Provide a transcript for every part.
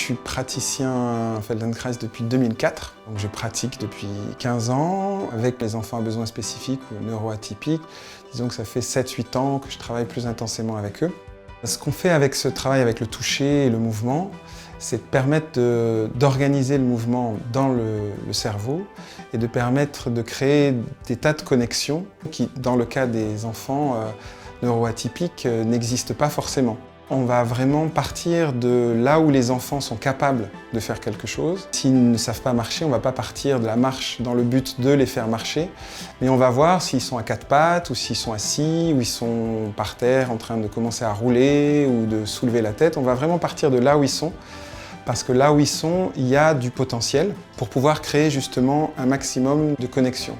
suis praticien Feldenkrais depuis 2004. Donc je pratique depuis 15 ans avec les enfants à besoins spécifiques ou neuroatypiques. Disons que ça fait 7-8 ans que je travaille plus intensément avec eux. Ce qu'on fait avec ce travail, avec le toucher et le mouvement, c'est de permettre d'organiser le mouvement dans le cerveau et de permettre de créer des tas de connexions qui, dans le cas des enfants neuroatypiques, n'existent pas forcément. On va vraiment partir de là où les enfants sont capables de faire quelque chose. S'ils ne savent pas marcher, on ne va pas partir de la marche dans le but de les faire marcher, mais on va voir s'ils sont à quatre pattes, ou s'ils sont assis, ou ils sont par terre en train de commencer à rouler, ou de soulever la tête. On va vraiment partir de là où ils sont, parce que là où ils sont, il y a du potentiel pour pouvoir créer justement un maximum de connexions.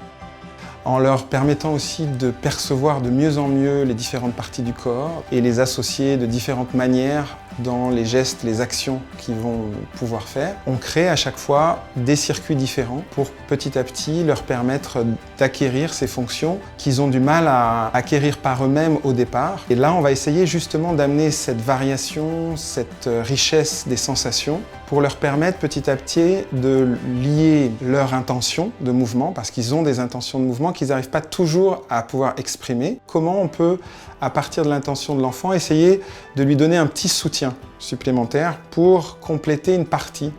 En leur permettant aussi de percevoir de mieux en mieux les différentes parties du corps et les associer de différentes manières dans les gestes, les actions qu'ils vont pouvoir faire. On crée à chaque fois des circuits différents pour petit à petit leur permettre d'acquérir ces fonctions qu'ils ont du mal à acquérir par eux-mêmes au départ. Et là, on va essayer justement d'amener cette variation, cette richesse des sensations pour leur permettre petit à petit de lier leur intention de mouvement, parce qu'ils ont des intentions de mouvement qu'ils n'arrivent pas toujours à pouvoir exprimer. Comment on peut, à partir de l'intention de l'enfant, essayer de lui donner un petit soutien supplémentaire pour compléter une partie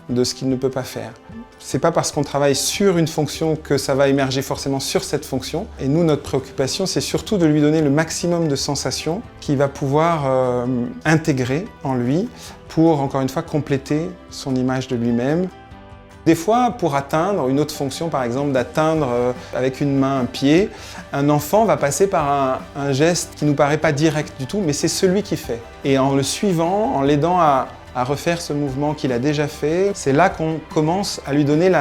de ce qu'il ne peut pas faire. C'est pas parce qu'on travaille sur une fonction que ça va émerger forcément sur cette fonction. Et nous, notre préoccupation, c'est surtout de lui donner le maximum de sensations qu'il va pouvoir intégrer en lui pour, encore une fois, compléter son image de lui-même. Des fois, pour atteindre une autre fonction, par exemple d'atteindre avec une main un pied, un enfant va passer par un geste qui ne nous paraît pas direct du tout, mais c'est celui qui fait. Et en le suivant, en l'aidant à refaire ce mouvement qu'il a déjà fait, c'est là qu'on commence à lui donner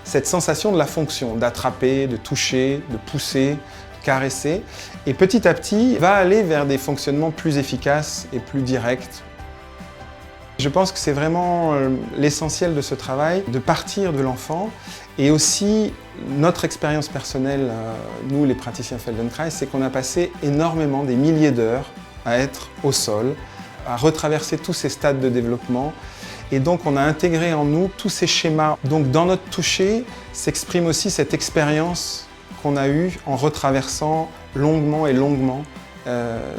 cette sensation de la fonction, d'attraper, de toucher, de pousser, de caresser. Et petit à petit, il va aller vers des fonctionnements plus efficaces et plus directs. Je pense que c'est vraiment l'essentiel de ce travail, de partir de l'enfant. Et aussi, notre expérience personnelle, nous les praticiens Feldenkrais, c'est qu'on a passé énormément, des milliers d'heures à être au sol, à retraverser tous ces stades de développement. Et donc on a intégré en nous tous ces schémas. Donc dans notre toucher s'exprime aussi cette expérience qu'on a eue en retraversant longuement et longuement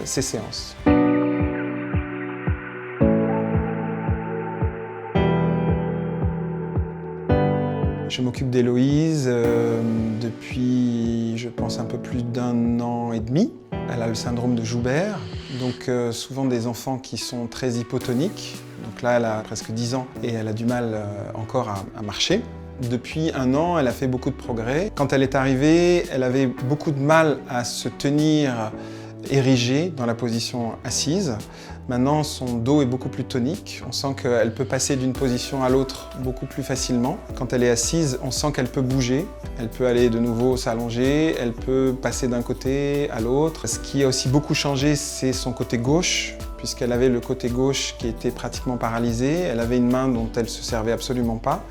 ces séances. Je m'occupe d'Héloïse depuis, je pense, un peu plus d'1 an et demi. Elle a le syndrome de Joubert, donc souvent des enfants qui sont très hypotoniques. Donc là, elle a presque 10 ans et elle a du mal encore à marcher. Depuis 1 an, elle a fait beaucoup de progrès. Quand elle est arrivée, elle avait beaucoup de mal à se tenir érigée dans la position assise. Maintenant, son dos est beaucoup plus tonique. On sent qu'elle peut passer d'une position à l'autre beaucoup plus facilement. Quand elle est assise, on sent qu'elle peut bouger. Elle peut aller de nouveau s'allonger, elle peut passer d'un côté à l'autre. Ce qui a aussi beaucoup changé, c'est son côté gauche, puisqu'elle avait le côté gauche qui était pratiquement paralysé. Elle avait une main dont elle ne se servait absolument pas,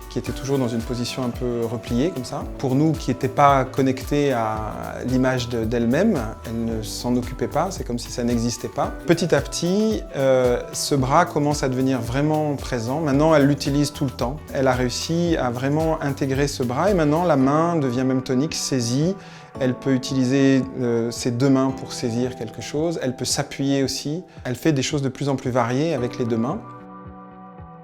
qui était toujours dans une position un peu repliée, comme ça. Pour nous, qui n'étaient pas connectés à l'image d'elle-même, elle ne s'en occupait pas, c'est comme si ça n'existait pas. Petit à petit, ce bras commence à devenir vraiment présent. Maintenant, elle l'utilise tout le temps. Elle a réussi à vraiment intégrer ce bras et maintenant, la main devient même tonique, saisie. Elle peut utiliser ses 2 mains pour saisir quelque chose. Elle peut s'appuyer aussi. Elle fait des choses de plus en plus variées avec les 2 mains.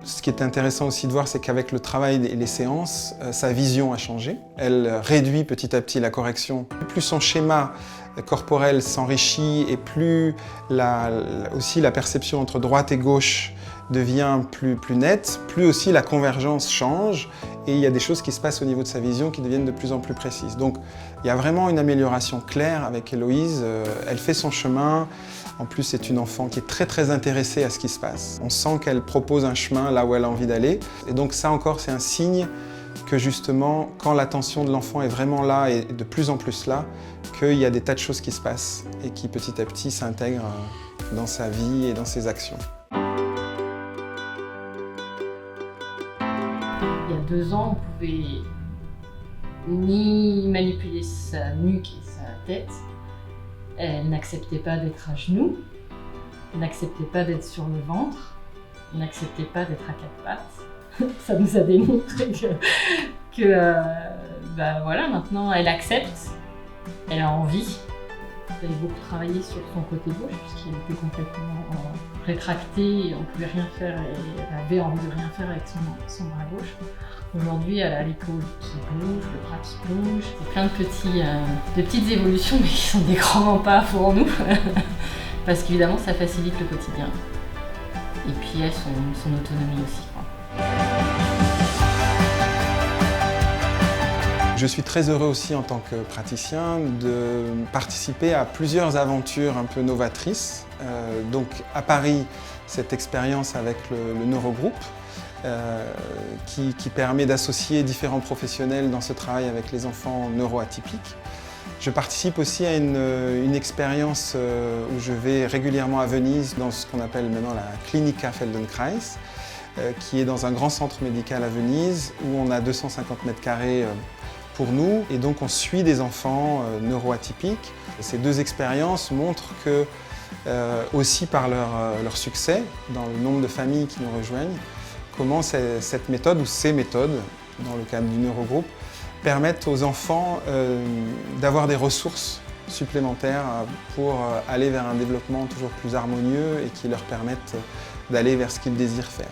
Ce qui est intéressant aussi de voir, c'est qu'avec le travail et les séances, sa vision a changé. Elle réduit petit à petit la correction. Plus son schéma corporel s'enrichit et plus aussi la perception entre droite et gauche devient plus nette, plus aussi la convergence change et il y a des choses qui se passent au niveau de sa vision qui deviennent de plus en plus précises. Donc il y a vraiment une amélioration claire avec Héloïse. Elle fait son chemin. En plus, c'est une enfant qui est très intéressée à ce qui se passe. On sent qu'elle propose un chemin là où elle a envie d'aller. Et donc ça encore, c'est un signe que justement, quand l'attention de l'enfant est vraiment là et de plus en plus là, qu'il y a des tas de choses qui se passent et qui petit à petit s'intègrent dans sa vie et dans ses actions. Il y a 2 ans, on pouvait ni manipuler sa nuque et sa tête. Elle n'acceptait pas d'être à genoux, elle n'acceptait pas d'être sur le ventre. n'acceptait pas d'être à quatre pattes. Ça nous a démontré que voilà, maintenant elle accepte, elle a envie. Elle avait beaucoup travaillé sur son côté gauche puisqu'il était complètement rétracté, on ne pouvait rien faire et elle avait envie de rien faire avec son bras gauche. Aujourd'hui, elle a l'épaule qui bouge, le bras qui bouge. C'est plein de petites évolutions, mais qui sont des grands pas pour nous. Parce qu'évidemment, ça facilite le quotidien. Et puis elle, son autonomie aussi, quoi. Je suis très heureux aussi en tant que praticien de participer à plusieurs aventures un peu novatrices. Donc à Paris, cette expérience avec le Neurogroupe qui permet d'associer différents professionnels dans ce travail avec les enfants neuroatypiques. Je participe aussi à une expérience où je vais régulièrement à Venise dans ce qu'on appelle maintenant la Klinika Feldenkrais, qui est dans un grand centre médical à Venise où on a 250 mètres carrés pour nous et donc on suit des enfants neuroatypiques. Ces deux expériences montrent que, aussi par leur succès, dans le nombre de familles qui nous rejoignent, comment cette méthode ou ces méthodes, dans le cadre du Neurogroupe, permettent aux enfants d'avoir des ressources supplémentaires pour aller vers un développement toujours plus harmonieux et qui leur permettent d'aller vers ce qu'ils désirent faire.